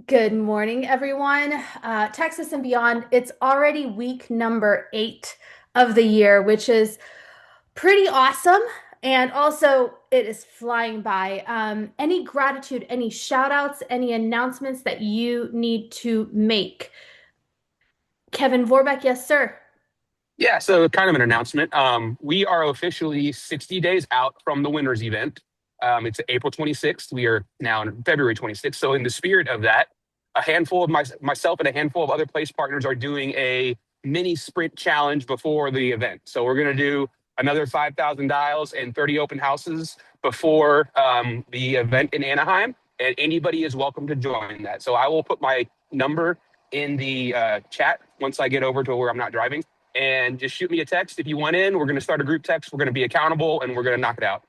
Good morning, everyone. Texas and beyond. It's already week number 8 of the year, which is pretty awesome. And also, it is flying by. Any gratitude, any shout outs, any announcements that you need to make? Kevin Vorbeck, yes, sir. Yeah, so kind of an announcement. We are officially 60 days out from the winners event. It's April 26th. We are now in February 26th. So, in the spirit of that, a handful of myself and a handful of other place partners are doing a mini sprint challenge before the event. So, we're going to do another 5,000 dials and 30 open houses before the event in Anaheim. And anybody is welcome to join that. So, I will put my number in the chat once I get over to where I'm not driving, and just shoot me a text if you want in. We're going to start a group text. We're going to be accountable and we're going to knock it out.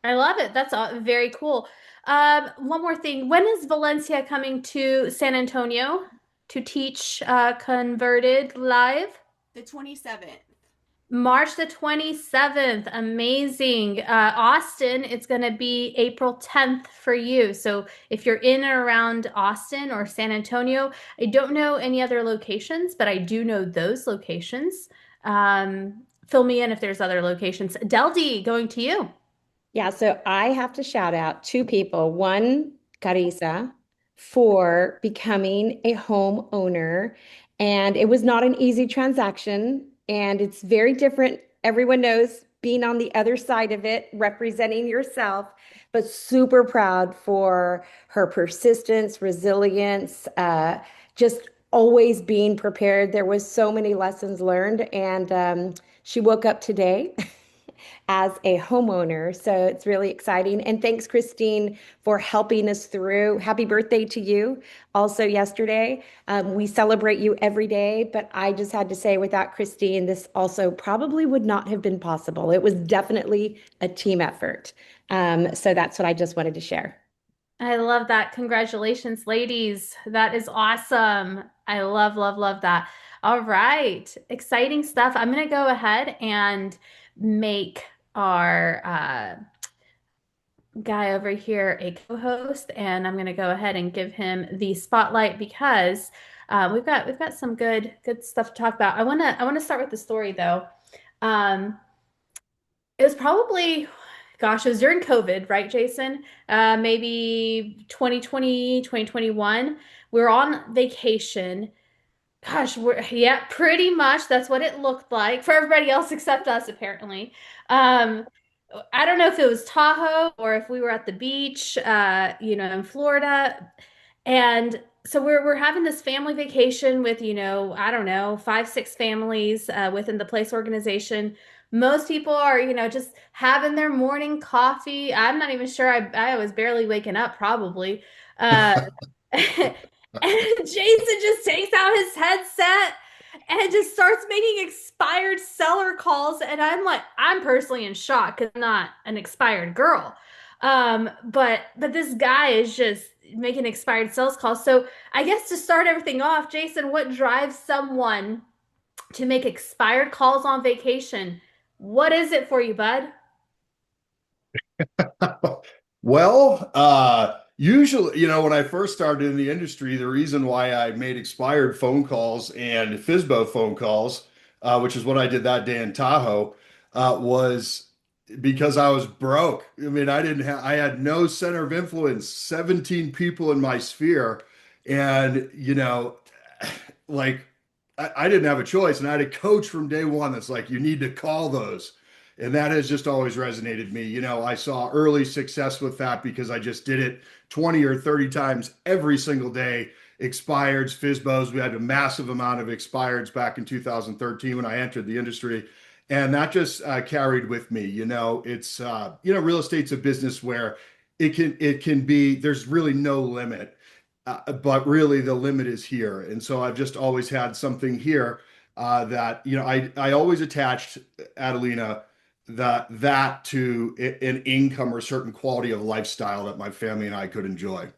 I love it. That's very cool. One more thing. When is Valencia coming to San Antonio to teach Converted Live? The 27th. March the 27th. Amazing. Austin, it's going to be April 10th for you. So if you're in and around Austin or San Antonio, I don't know any other locations, but I do know those locations. Fill me in if there's other locations. Deldy, going to you. Yeah, so I have to shout out two people. One, Carissa, for becoming a homeowner. And it was not an easy transaction. And it's very different. Everyone knows being on the other side of it, representing yourself, but super proud for her persistence, resilience, just always being prepared. There was so many lessons learned. And she woke up today as a homeowner. So it's really exciting. And thanks, Christine, for helping us through. Happy birthday to you also yesterday. We celebrate you every day, but I just had to say, without Christine, this also probably would not have been possible. It was definitely a team effort. So that's what I just wanted to share. I love that. Congratulations, ladies. That is awesome. I love, love, love that. All right. Exciting stuff. I'm going to go ahead and make our guy over here a co-host, and I'm going to go ahead and give him the spotlight because we've got some good stuff to talk about. I want to start with the story though. Um, it was probably, gosh, it was during COVID, right, Jason? Maybe 2020, 2021. We were on vacation. Gosh, yeah, pretty much. That's what it looked like for everybody else except us, apparently. Um, I don't know if it was Tahoe or if we were at the beach, in Florida. And so we're having this family vacation with, I don't know, 5, 6 families within the place organization. Most people are, just having their morning coffee. I'm not even sure. I was barely waking up, probably. Uh, and Jason just takes out his headset and just starts making expired seller calls. And I'm personally in shock because I'm not an expired girl. But this guy is just making expired sales calls. So I guess to start everything off, Jason, what drives someone to make expired calls on vacation? What is it for you, bud? Well, usually, when I first started in the industry, the reason why I made expired phone calls and FISBO phone calls, which is what I did that day in Tahoe, was because I was broke. I mean, I had no center of influence, 17 people in my sphere. And, like I didn't have a choice. And I had a coach from day one that's like, you need to call those. And that has just always resonated me. I saw early success with that because I just did it 20 or 30 times every single day. Expireds, FISBOs. We had a massive amount of expireds back in 2013 when I entered the industry. And that just carried with me. Real estate's a business where it can be, there's really no limit. But really the limit is here. And so I've just always had something here that, I always attached, Adelina, that to an income or certain quality of lifestyle that my family and I could enjoy.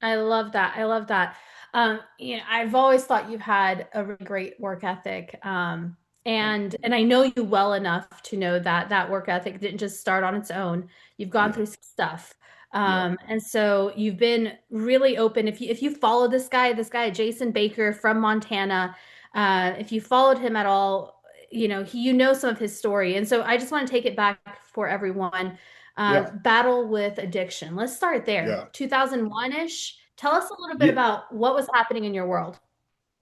I love that. I love that. I've always thought you've had a really great work ethic. And I know you well enough to know that that work ethic didn't just start on its own. You've gone Yeah. through some stuff. Yeah. And so you've been really open. If you follow this guy Jason Baker from Montana, if you followed him at all, you know some of his story. And so I just want to take it back for everyone. Yeah. Battle with addiction. Let's start there. Yeah. 2001-ish. Tell us a little bit Yeah. about what was happening in your world.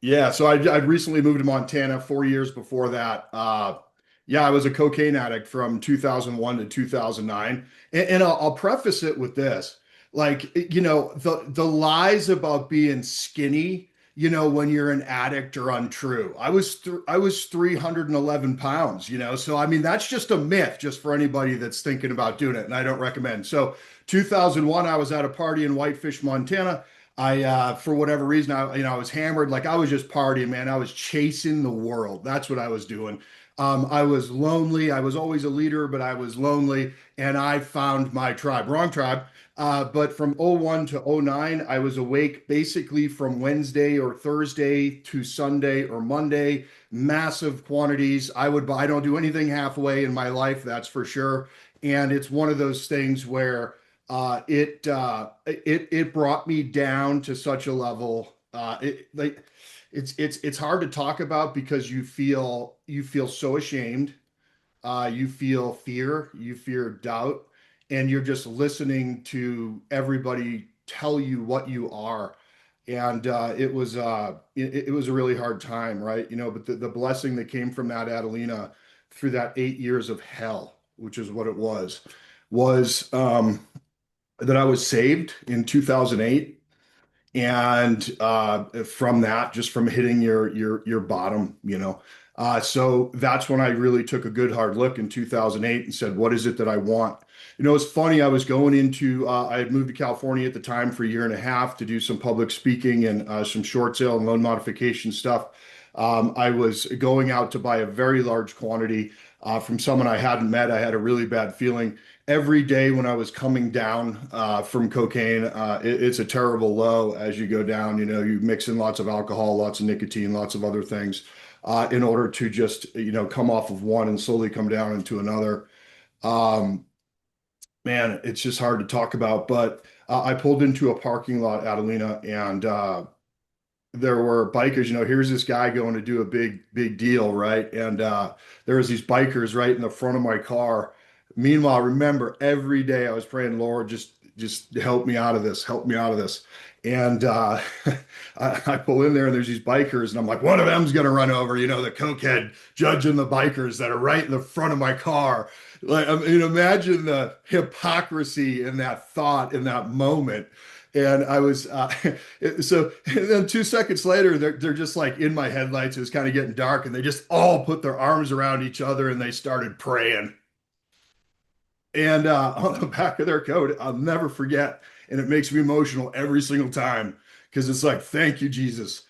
Yeah, so I'd recently moved to Montana 4 years before that. Yeah, I was a cocaine addict from 2001 to 2009. And I'll preface it with this. Like, the lies about being skinny, when you're an addict are untrue. I was 311 pounds, so I mean, that's just a myth just for anybody that's thinking about doing it, and I don't recommend. So 2001, I was at a party in Whitefish, Montana. For whatever reason, I was hammered. Like I was just partying, man. I was chasing the world. That's what I was doing. I was lonely. I was always a leader, but I was lonely, and I found my tribe. Wrong tribe. But from '01 to '09, I was awake basically from Wednesday or Thursday to Sunday or Monday, massive quantities. I don't do anything halfway in my life, that's for sure. And it's one of those things where it brought me down to such a level. It's hard to talk about because you feel so ashamed. You feel fear, you fear doubt, and you're just listening to everybody tell you what you are. And it was a really hard time, right? But the blessing that came from that Adelina through that 8 years of hell, which is what it was that I was saved in 2008. And from that, just from hitting your bottom, so that's when I really took a good hard look in 2008 and said, what is it that I want? It's funny. I was going into, I had moved to California at the time for a year and a half to do some public speaking and some short sale and loan modification stuff. I was going out to buy a very large quantity from someone I hadn't met. I had a really bad feeling every day when I was coming down from cocaine. It's a terrible low as you go down. You mix in lots of alcohol, lots of nicotine, lots of other things in order to just, come off of one and slowly come down into another. Um, Man, it's just hard to talk about. But I pulled into a parking lot, Adelina, and there were bikers. Here's this guy going to do a big deal, right? And there was these bikers right in the front of my car. Meanwhile, remember, every day I was praying, Lord, just help me out of this, help me out of this. And I pull in there and there's these bikers, and I'm like, one of them's gonna run over, the cokehead judging the bikers that are right in the front of my car. Like, I mean, imagine the hypocrisy in that thought in that moment. And I was so and then 2 seconds later, they're just like in my headlights. It was kind of getting dark, and they just all put their arms around each other and they started praying. And on the back of their coat, I'll never forget, and it makes me emotional every single time because it's like, thank you, Jesus.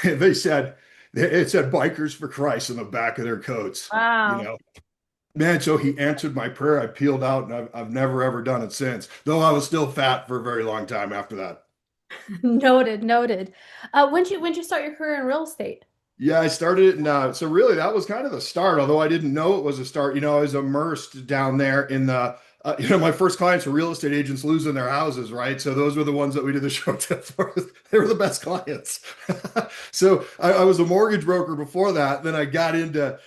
They said it said "Bikers for Christ" on the back of their coats. You Wow. know, Man, so he answered my prayer. I peeled out, and I've never ever done it since. Though I was still fat for a very long time after that. Noted, noted. When did you start your career in real estate? Yeah, I started it, and so really that was kind of the start. Although I didn't know it was a start. I was immersed down there in the. My first clients were real estate agents losing their houses, right? So those were the ones that we did the show tip for. They were the best clients. So I was a mortgage broker before that. Then I got into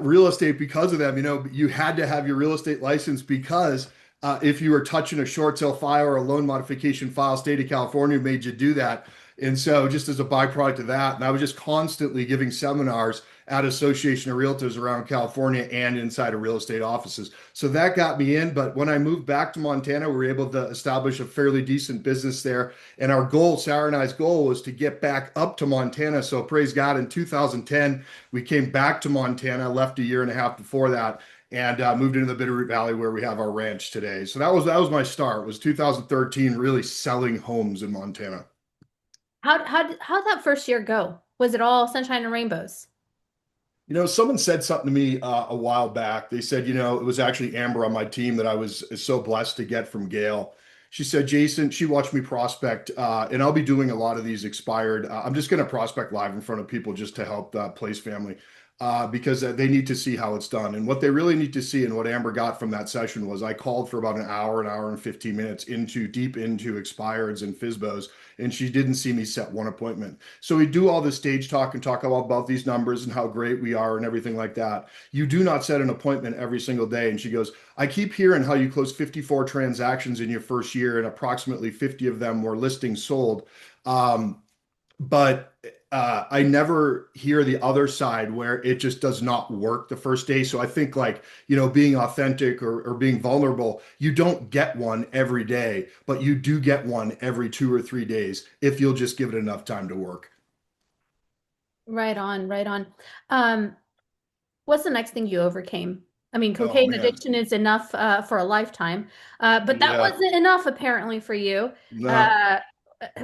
real estate because of them. You had to have your real estate license because if you were touching a short sale file or a loan modification file, state of California made you do that. And so just as a byproduct of that, and I was just constantly giving seminars at Association of Realtors around California and inside of real estate offices. So that got me in. But when I moved back to Montana, we were able to establish a fairly decent business there. And our goal, Sarah and I's goal, was to get back up to Montana. So praise God, in 2010, we came back to Montana, left a year and a half before that, and moved into the Bitterroot Valley where we have our ranch today. So that was my start. It was 2013, really selling homes in Montana. How'd that first year go? Was it all sunshine and rainbows? Someone said something to me a while back. They said, it was actually Amber on my team that I was so blessed to get from Gail. She said, Jason, she watched me prospect, and I'll be doing a lot of these expired. I'm just going to prospect live in front of people just to help the Place family. because they need to see how it's done. And what they really need to see, and what Amber got from that session, was I called for about an hour and 15 minutes deep into expireds and FSBOs, and she didn't see me set one appointment. So we do all this stage talk and talk about these numbers and how great we are and everything like that. You do not set an appointment every single day. And she goes, I keep hearing how you closed 54 transactions in your first year, and approximately 50 of them were listings sold. But I never hear the other side where it just does not work the first day. So I think, like, being authentic or being vulnerable, you don't get one every day, but you do get one every 2 or 3 days if you'll just give it enough time to work. Right on, right on. Um, what's the next thing you overcame? I mean, Oh cocaine man. addiction is enough for a lifetime, but that Yeah. wasn't enough apparently for you. No, Uh,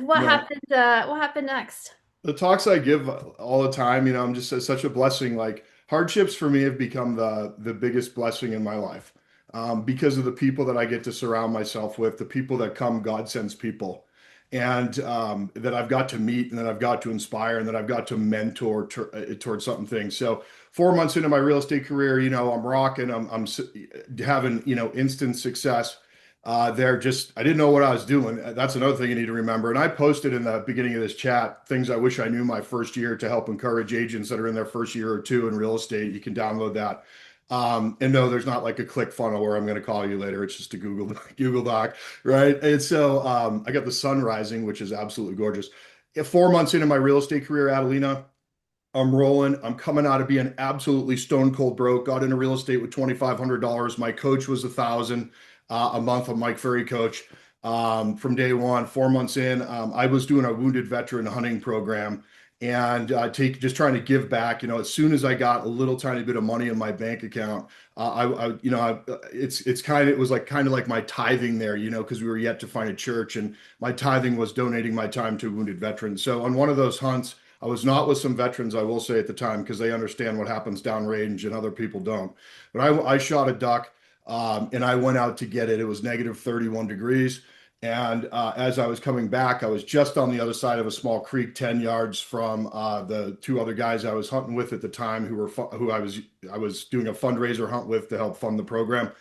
what no. happened? What happened next? The talks I give all the time, I'm just such a blessing. Like, hardships for me have become the biggest blessing in my life, because of the people that I get to surround myself with, the people that come, God sends people, and that I've got to meet and that I've got to inspire and that I've got to mentor towards something things. So 4 months into my real estate career, I'm rocking. Having instant success. I didn't know what I was doing. That's another thing you need to remember. And I posted in the beginning of this chat things I wish I knew my first year to help encourage agents that are in their first year or two in real estate. You can download that. And no, there's not like a click funnel where I'm going to call you later. It's just a Google Doc, right? And so I got the sun rising, which is absolutely gorgeous. 4 months into my real estate career, Adelina, I'm rolling. I'm coming out of being absolutely stone cold broke. Got into real estate with $2,500. My coach was 1,000 a month. A Mike Ferry coach. From day one, 4 months in, I was doing a wounded veteran hunting program and just trying to give back. As soon as I got a little tiny bit of money in my bank account, it was like kind of like my tithing there, because we were yet to find a church, and my tithing was donating my time to wounded veterans. So on one of those hunts. I was not with some veterans, I will say at the time, because they understand what happens downrange and other people don't. But I shot a duck, and I went out to get it. It was negative 31 degrees. And as I was coming back, I was just on the other side of a small creek, 10 yards from the two other guys I was hunting with at the time, who I was doing a fundraiser hunt with to help fund the program.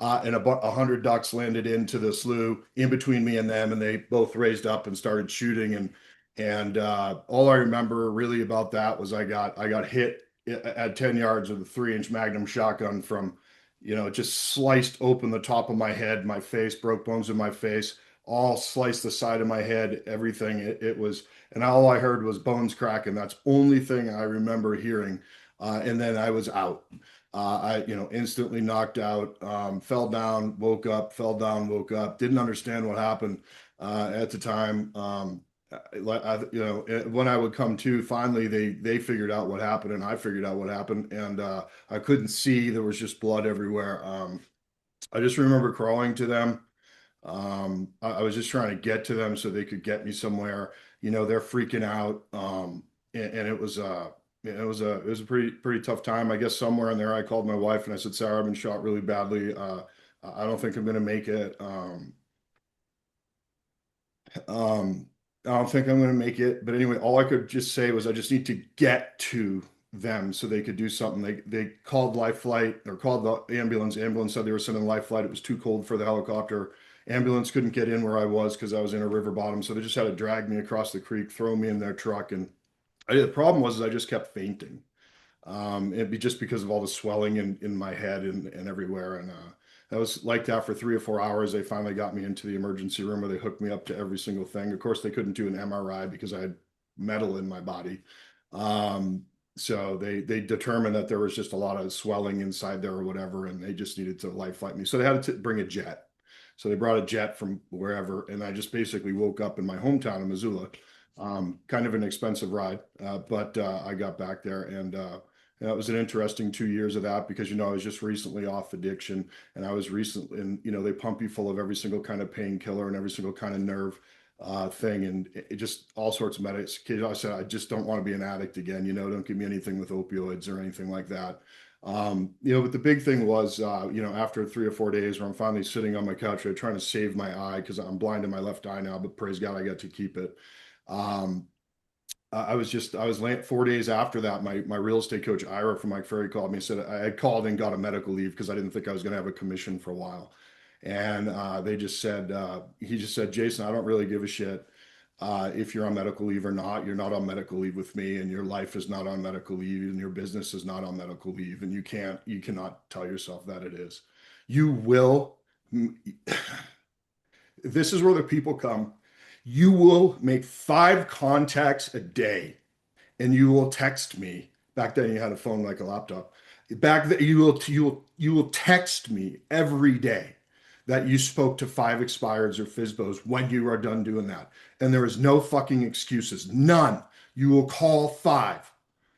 And about 100 ducks landed into the slough in between me and them, and they both raised up and started shooting. And all I remember really about that was I got hit at 10 yards with a 3-inch Magnum shotgun from, it just sliced open the top of my head, my face, broke bones in my face, all sliced the side of my head, everything. It was, and all I heard was bones cracking. That's only thing I remember hearing. And then I was out. Instantly knocked out, fell down, woke up, fell down, woke up, didn't understand what happened at the time. When I would come to, finally they figured out what happened, and I figured out what happened, and I couldn't see. There was just blood everywhere. I just remember crawling to them. I was just trying to get to them so they could get me somewhere. They're freaking out. And it was a pretty tough time. I guess somewhere in there, I called my wife and I said, Sarah, I've been shot really badly. I don't think I'm going to make it. Um, I don't think I'm going to make it. But anyway, all I could just say was I just need to get to them so they could do something. They called Life Flight, or called the ambulance. Ambulance said they were sending Life Flight. It was too cold for the helicopter. Ambulance couldn't get in where I was because I was in a river bottom. So they just had to drag me across the creek, throw me in their truck. And the problem was, is I just kept fainting. It'd be just because of all the swelling in my head and everywhere. And that was like that for 3 or 4 hours. They finally got me into the emergency room where they hooked me up to every single thing. Of course, they couldn't do an MRI because I had metal in my body. Um, so they determined that there was just a lot of swelling inside there or whatever, and they just needed to life flight me. So they had to bring a jet. So they brought a jet from wherever, and I just basically woke up in my hometown of Missoula. Kind of an expensive ride, but I got back there, and that was an interesting 2 years of that because I was just recently off addiction, and I was recently, and they pump you full of every single kind of painkiller and every single kind of nerve thing, and it just all sorts of medics. I said I just don't want to be an addict again. Don't give me anything with opioids or anything like that. But the big thing was, after 3 or 4 days where I'm finally sitting on my couch, I'm trying to save my eye because I'm blind in my left eye now, but praise God, I got to keep it. Um, I was 4 days after that. My real estate coach, Ira from Mike Ferry, called me and said I had called and got a medical leave because I didn't think I was going to have a commission for a while. And he just said, Jason, I don't really give a shit if you're on medical leave or not. You're not on medical leave with me, and your life is not on medical leave, and your business is not on medical leave, and you cannot tell yourself that it is. You will. This is where the people come. You will make 5 contacts a day, and you will text me. Back then, you had a phone like a laptop. Back then, you will text me every day that you spoke to 5 expireds or FSBOs when you are done doing that. And there is no fucking excuses. None. You will call 5,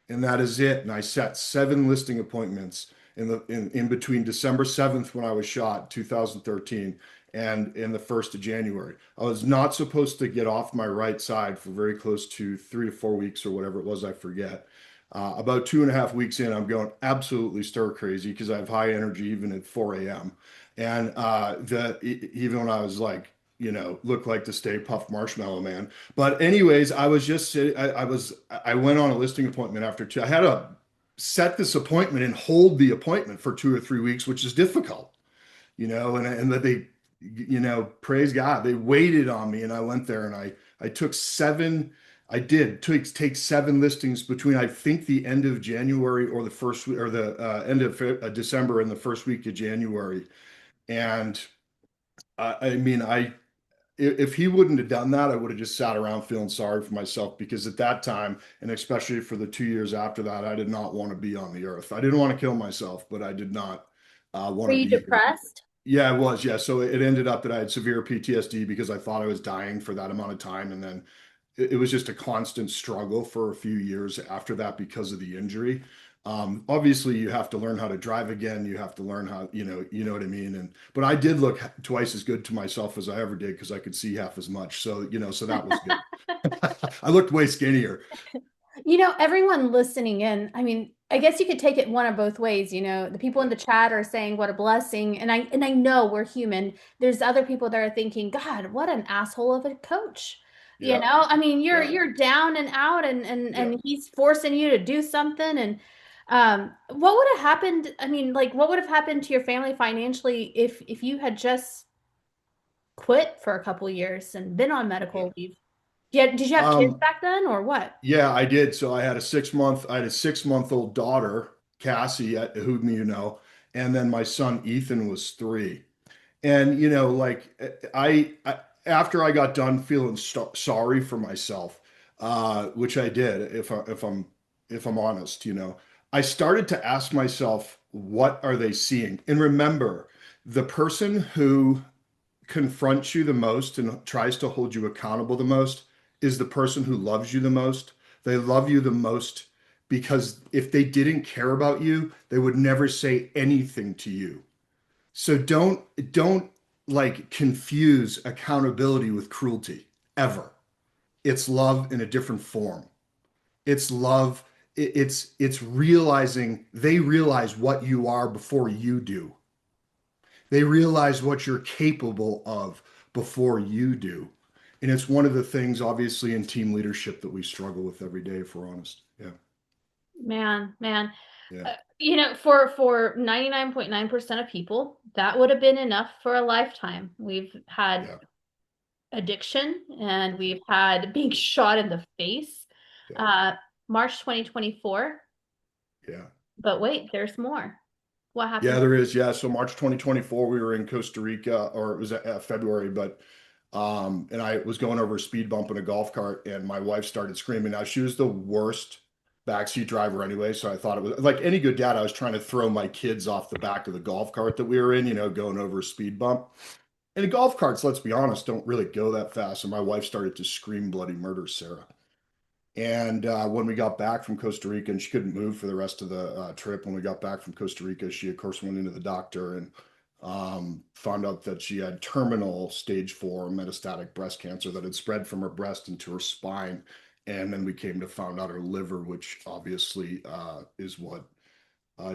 and that is it. And I set 7 listing appointments in between December 7th when I was shot, 2013, and in the 1st of January. I was not supposed to get off my right side for very close to 3 to 4 weeks or whatever it was, I forget. About 2.5 weeks in, I'm going absolutely stir crazy because I have high energy even at 4 a.m. And even when I was like, look like the Stay Puft Marshmallow Man. But anyways, I was just I went on a listing appointment after 2. I had to set this appointment and hold the appointment for 2 or 3 weeks, which is difficult, and that they, praise God, they waited on me, and I went there and I took 7. I did take 7 listings between, I think, the end of January or the first week, or the end of December and the first week of January. And I mean, if he wouldn't have done that, I would have just sat around feeling sorry for myself, because at that time, and especially for the 2 years after that, I did not want to be on the earth. I didn't want to kill myself, but I did not want Were to you be here. depressed? Yeah, it was. Yeah. So it ended up that I had severe PTSD because I thought I was dying for that amount of time. And then it was just a constant struggle for a few years after that because of the injury. Obviously, you have to learn how to drive again. You have to learn how, you know what I mean. But I did look twice as good to myself as I ever did because I could see half as much. So, so that was good. I looked way skinnier. Everyone listening in, I mean, I guess you could take it one of both ways. The people in the chat are saying what a blessing, and I know we're human. There's other people that are thinking, God, what an asshole of a coach. Yeah. I mean, you're Yeah. you're down and out, and Yeah. he's forcing you to do something. And what would have happened? I mean, like, what would have happened to your family financially if you had just quit for a couple years and been on Yeah. medical leave? Yeah, did you have kids Um, back then, or what? Yeah, I did. So I had a 6 month old daughter, Cassie, whom and then my son Ethan was 3. And like after I got done feeling sorry for myself, which I did, if I'm honest, I started to ask myself, what are they seeing? And remember, the person who confronts you the most and tries to hold you accountable the most is the person who loves you the most. They love you the most because if they didn't care about you, they would never say anything to you. So don't like confuse accountability with cruelty ever. It's love in a different form. It's love. It's realizing they realize what you are before you do. They realize what you're capable of before you do. And it's one of the things, obviously, in team leadership that we struggle with every day, if we're honest. Yeah. Man. Yeah. For 99.9% of people, that would have been enough for a lifetime. We've had Yeah. addiction, and we've had being shot in the face. Yeah. Uh, March 2024. Yeah. But wait, there's more. What Yeah, happened? there is. Yeah. So March 2024, we were in Costa Rica, or it was February, but and I was going over a speed bump in a golf cart, and my wife started screaming. Now, she was the worst backseat driver anyway, so I thought it was like any good dad. I was trying to throw my kids off the back of the golf cart that we were in, going over a speed bump. And golf carts, let's be honest, don't really go that fast. And my wife started to scream bloody murder, Sarah. And when we got back from Costa Rica, and she couldn't move for the rest of the trip, when we got back from Costa Rica, she, of course, went into the doctor and found out that she had terminal stage 4 metastatic breast cancer that had spread from her breast into her spine. And then we came to find out her liver, which obviously is what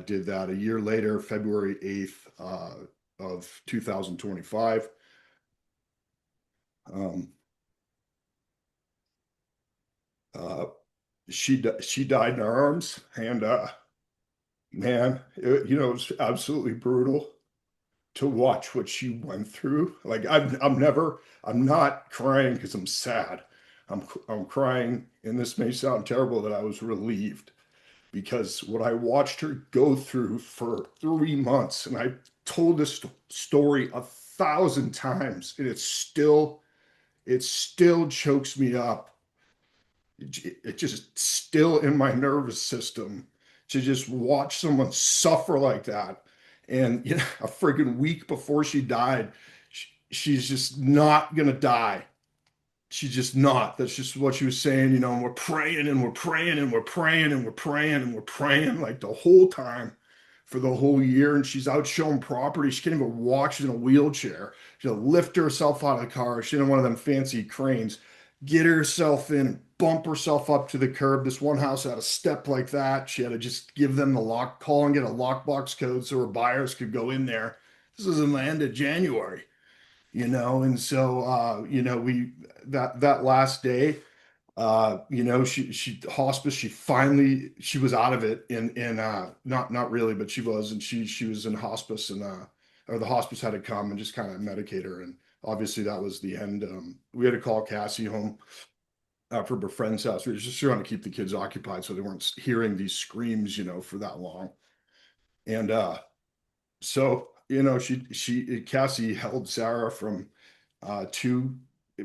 did that. A year later, February 8th of 2025. Um, she died in our arms, and man, it was absolutely brutal to watch what she went through. Like I'm not crying because I'm sad. I'm crying, and this may sound terrible, that I was relieved because what I watched her go through for 3 months, and I told this story 1,000 times, and it still chokes me up. It just still in my nervous system to just watch someone suffer like that. And a freaking week before she died, she's just not gonna die. She's just not. That's just what she was saying, and we're praying and we're praying and we're praying and we're praying and we're praying like the whole time for the whole year. And she's out showing property. She can't even walk. She's in a wheelchair. She'll lift herself out of the car. She's in one of them fancy cranes, get herself in, bump herself up to the curb. This one house had a step like that. She had to just give them the lock, call and get a lockbox code so her buyers could go in there. This was in the end of January, and so we that last day, she hospice, she was out of it in not really, but she was, and she was in hospice, and or the hospice had to come and just kind of medicate her, and obviously that was the end. We had to call Cassie home from her friend's house. We were just trying to keep the kids occupied so they weren't hearing these screams, for that long. And so, she Cassie held Sarah from 2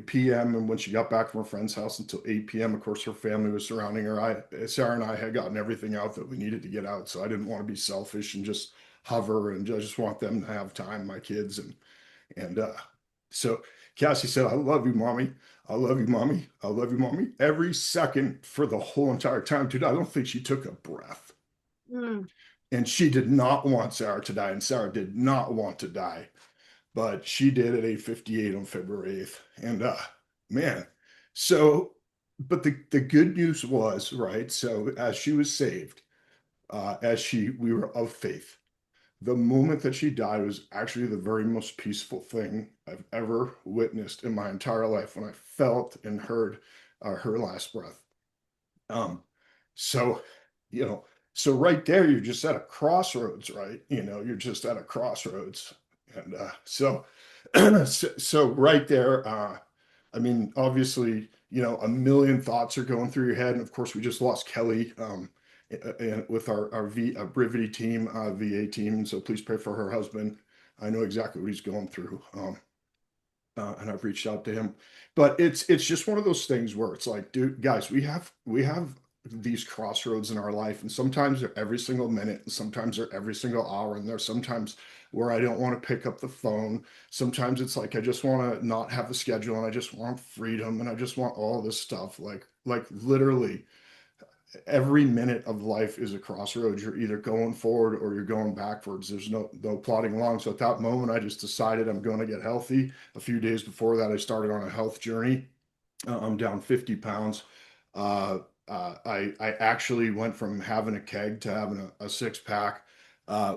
p.m. and when she got back from her friend's house until 8 p.m. Of course, her family was surrounding her. Sarah and I had gotten everything out that we needed to get out, so I didn't want to be selfish and just hover, and I just want them to have time, my kids, and so Cassie said, "I love you, mommy. I love you, mommy. I love you, mommy." Every second for the whole entire time, dude. I don't think she took a breath. Mm. And she did not want Sarah to die, and Sarah did not want to die, but she did at 8:58 on February 8th. And man, so but the good news was, right, so as she was saved, we were of faith. The moment that she died was actually the very most peaceful thing I've ever witnessed in my entire life, when I felt and heard her last breath. Um, so, you know, so right there, you're just at a crossroads, right? You're just at a crossroads. And so right there, I mean, obviously, a million thoughts are going through your head. And of course, we just lost Kelly, and with our Brivity team, VA team. So please pray for her husband. I know exactly what he's going through. And I've reached out to him, but it's just one of those things where it's like, dude, guys, we have these crossroads in our life, and sometimes they're every single minute, and sometimes they're every single hour, and there's sometimes where I don't want to pick up the phone. Sometimes it's like I just want to not have the schedule, and I just want freedom, and I just want all this stuff. Like literally every minute of life is a crossroads. You're either going forward or you're going backwards. There's no plodding along. So at that moment, I just decided I'm going to get healthy. A few days before that, I started on a health journey. I'm down 50 pounds. I actually went from having a keg to having a six pack,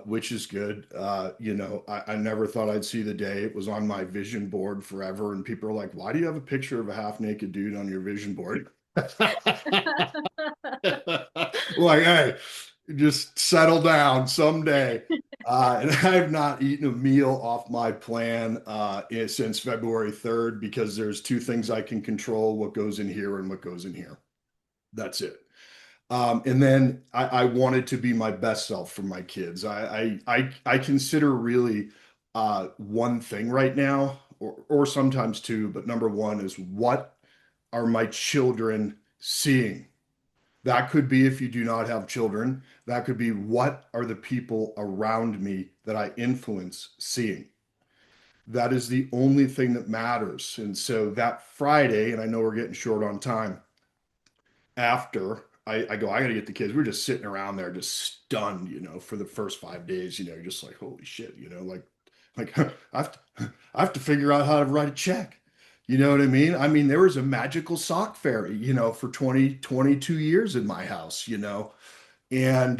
which is good. I never thought I'd see the day. It was on my vision board forever, and people are like, "Why do you have a picture of a half naked dude on your vision board?" Like, hey, just settle down someday. And I've not eaten a meal off my plan since February 3rd, because there's two things I can control: what goes in here and what goes in here. That's it. And then I wanted to be my best self for my kids. I consider really one thing right now, or sometimes two, but number one is, what are my children seeing? That could be, if you do not have children, that could be, what are the people around me that I influence seeing? That is the only thing that matters. And so that Friday, and I know we're getting short on time, after I go, I got to get the kids. We're just sitting around there, just stunned, for the first 5 days. You're just like, holy shit, like I have to figure out how to write a check. You know what I mean? I mean, there was a magical sock fairy, for 22 years in my house, and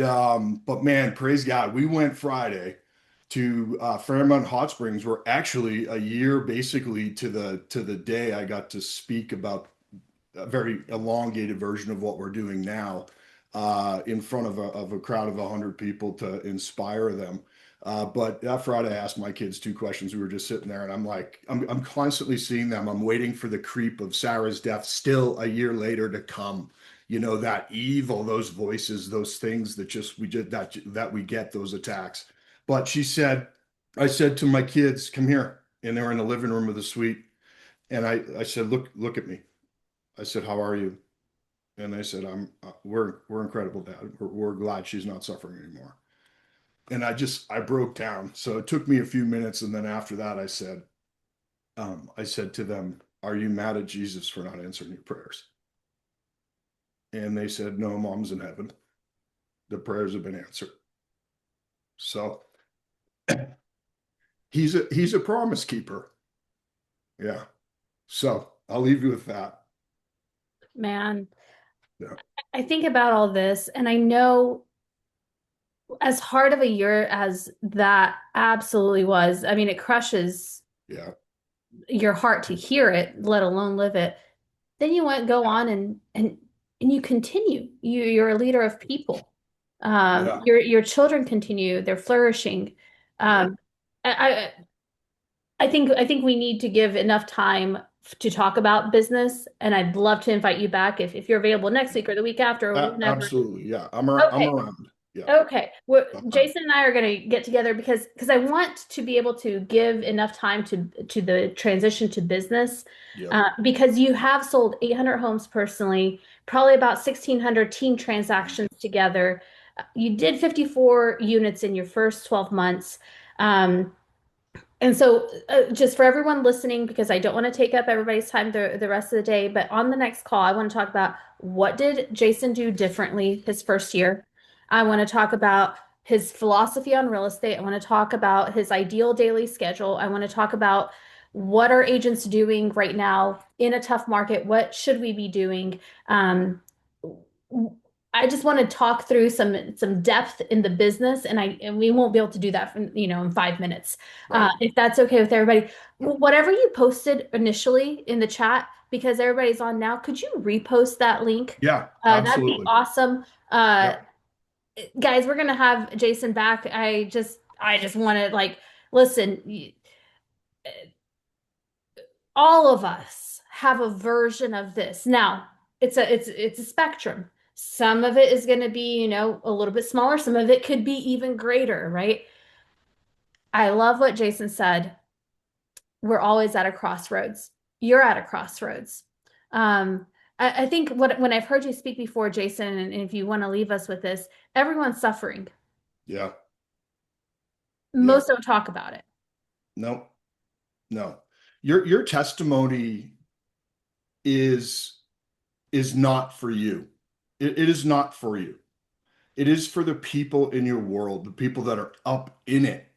but man, praise God, we went Friday to Fairmont Hot Springs, where actually a year basically to the day I got to speak about a very elongated version of what we're doing now, in front of a crowd of 100 people to inspire them. But that Friday, I asked my kids two questions. We were just sitting there, and I'm like, I'm constantly seeing them. I'm waiting for the creep of Sarah's death still a year later to come. You know, that evil, those voices, those things that just we did that we get those attacks. But she said, I said to my kids, "Come here," and they were in the living room of the suite, and I said, "Look at me." I said, "How are you?" And they said, we're incredible, Dad. We're glad she's not suffering anymore." And I broke down. So it took me a few minutes. And then after that, I said to them, "Are you mad at Jesus for not answering your prayers?" And they said, "No, Mom's in heaven. The prayers have been answered." So he's a promise keeper. Yeah. So I'll leave you with that. Man, Yeah. I think about all this, and I know as hard of a year as that absolutely was, I mean, it crushes Yeah. your heart to hear it, let alone live it. Then you want go on and you continue. You're a leader of people. Yeah. Your children continue, they're flourishing. Yeah. Um, I, I think we need to give enough time to talk about business, and I'd love to invite you back if you're available next week or the week after or whenever. Absolutely. Yeah. I'm Okay. around. Yeah. Okay. Well, Uh-huh. Jason and I are going to get together because I want to be able to give enough time to the transition to business, Yep. because you have sold 800 homes personally, probably about 1,600 team transactions together. You did 54 units in your first 12 months. Um, and so, just for everyone listening, because I don't want to take up everybody's time the rest of the day, but on the next call, I want to talk about what did Jason do differently his first year. I want to talk about his philosophy on real estate. I want to talk about his ideal daily schedule. I want to talk about what are agents doing right now in a tough market? What should we be doing? Um, I just want to talk through some depth in the business, and we won't be able to do that in 5 minutes. Right. If that's okay with everybody. Yep. Whatever you posted initially in the chat, because everybody's on now, could you repost that link? Yeah. That'd be Absolutely. awesome. Yep. Guys, we're gonna have Jason back. I just want to like listen. All of us have a version of this. Now, it's a spectrum. Some of it is going to be, a little bit smaller. Some of it could be even greater, right? I love what Jason said. We're always at a crossroads. You're at a crossroads. Um, I think when I've heard you speak before, Jason, and if you want to leave us with this, everyone's suffering. Yeah. Most Yep. don't talk about it. No. No. Your testimony is not for you. It is not for you. It is for the people in your world, the people that are up in it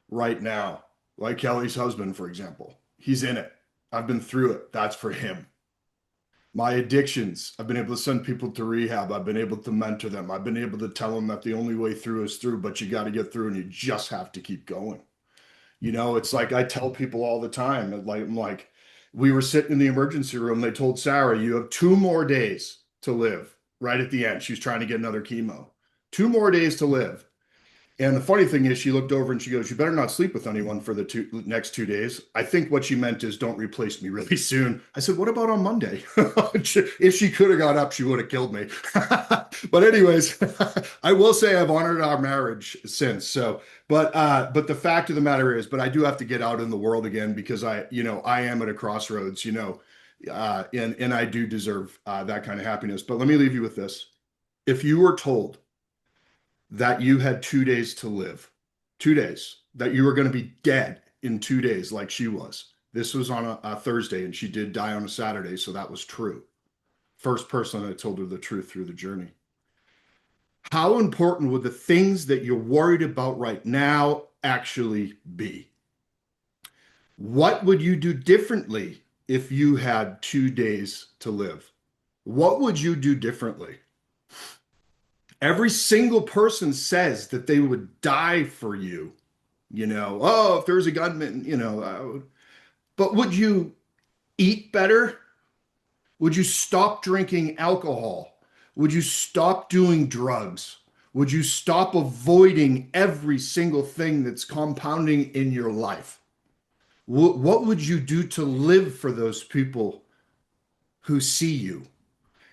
right now. Like Kelly's husband, for example. He's in it. I've been through it. That's for him. My addictions, I've been able to send people to rehab. I've been able to mentor them. I've been able to tell them that the only way through is through, but you got to get through and you just have to keep going. It's like I tell people all the time, I'm like, we were sitting in the emergency room. They told Sarah, "You have 2 more days to live." Right at the end, she was trying to get another chemo. 2 more days to live. And the funny thing is, she looked over and she goes, "You better not sleep with anyone for the next 2 days." I think what she meant is, "Don't replace me really soon." I said, "What about on Monday?" If she could have got up, she would have killed me. But anyways, I will say I've honored our marriage since. So, but the fact of the matter is, but I do have to get out in the world again because I am at a crossroads, and I do deserve that kind of happiness. But let me leave you with this: if you were told that you had 2 days to live, 2 days, that you were going to be dead in 2 days, like she was. This was on a Thursday, and she did die on a Saturday, so that was true. First person that told her the truth through the journey. How important would the things that you're worried about right now actually be? What would you do differently if you had 2 days to live? What would you do differently? Every single person says that they would die for you. Oh, if there's a gunman, but would you eat better? Would you stop drinking alcohol? Would you stop doing drugs? Would you stop avoiding every single thing that's compounding in your life? What would you do to live for those people who see you?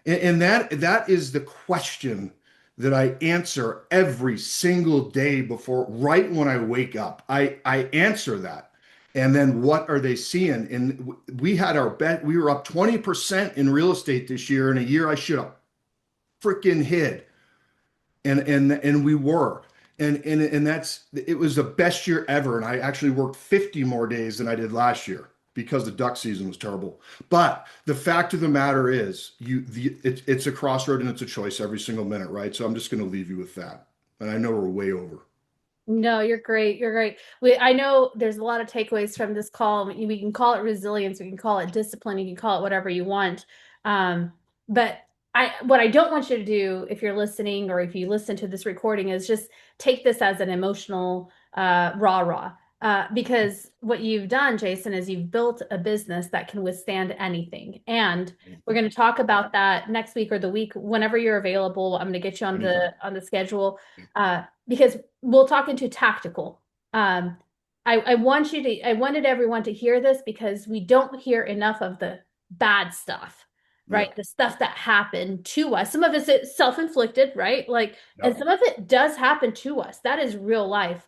And that is the question that I answer every single day before, right when I wake up. I answer that. And then what are they seeing? And we had our bet, we were up 20% in real estate this year, in a year I should have freaking hid. And we were. And that's it was the best year ever. And I actually worked 50 more days than I did last year because the duck season was terrible. But the fact of the matter is, it's a crossroad and it's a choice every single minute, right? So I'm just going to leave you with that. And I know we're way over. No, you're great. You're great. I know there's a lot of takeaways from this call. We can call it resilience. We can call it discipline. You can call it whatever you want. But what I don't want you to do, if you're listening or if you listen to this recording, is just take this as an emotional rah-rah. Because what you've done, Jason, is you've built a business that can withstand anything. And we're going to talk about that next week or the week, whenever you're available. I'm going to get you on the schedule because we'll talk into tactical. I wanted everyone to hear this because we don't hear enough of the bad stuff, right? Yeah. The stuff that happened to us. Some of it's self-inflicted, right? Like, and some of it does happen to us. That is real life.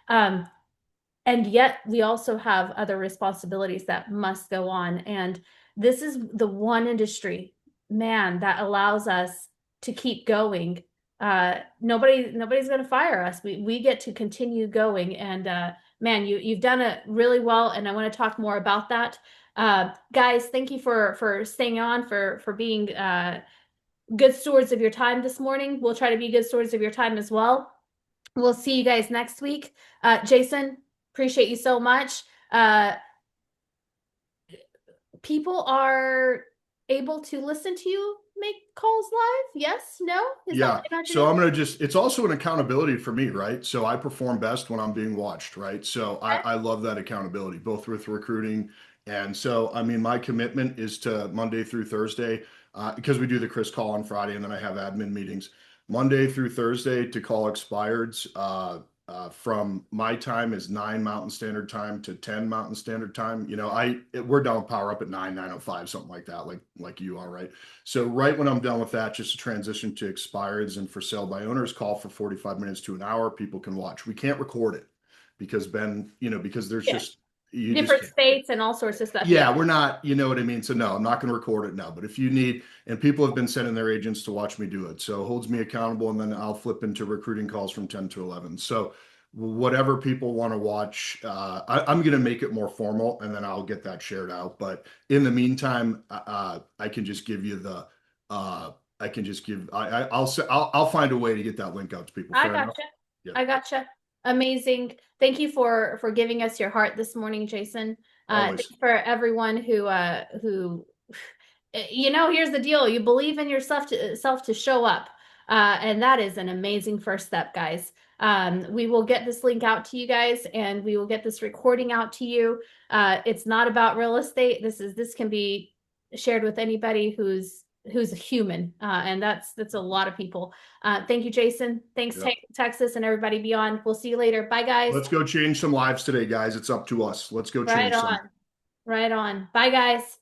And yet we also have other responsibilities that must go on. And this is the one industry, man, that allows us to keep going. Nobody's going to fire us. We get to continue going. And man, you've done it really well. And I want to talk more about that. Guys, thank you for staying on, for being good stewards of your time this morning. We'll try to be good stewards of your time as well. We'll see you guys next week. Jason, appreciate you so much. People are able to listen to you make calls live? Yes? No? Yeah. So I'm going to it's also an accountability for me, right? So I perform best when I'm being watched, right? So I love that accountability, both with recruiting. And so, I mean, my commitment is to Monday through Thursday, because we do the Chris call on Friday and then I have admin meetings. Monday through Thursday to call expireds, from my time is 9 Mountain Standard Time to 10 Mountain Standard Time. You know, we're done with Power Up at 9:05, something like that, like you are, right? So right when I'm done with that, just to transition to expireds and for sale by owners, call for 45 minutes to an hour. People can watch. We can't record it because because there's just different states and all sorts of stuff. Yeah, we're not, you know what I mean? So no, I'm not going to record it now, but if you need, and people have been sending their agents to watch me do it. So it holds me accountable, and then I'll flip into recruiting calls from 10 to 11. So whatever people want to watch, I'm going to make it more formal and then I'll get that shared out. But in the meantime, I can just give you I'll find a way to get that link out to people. I gotcha. Yeah. I gotcha. Amazing. Thank you for giving us your heart this morning, Jason. Thank you for everyone who here's the deal. You believe in yourself to show up. And that is an amazing first step, guys. We will get this link out to you guys and we will get this recording out to you. It's not about real estate. This can be shared with anybody who's a human. And that's a lot of people. Thank you, Jason. Thanks, Texas, and everybody beyond. We'll see you later. Bye, guys. Let's go change some lives today, guys. It's up to us. Let's go change some. Right on. Bye, guys.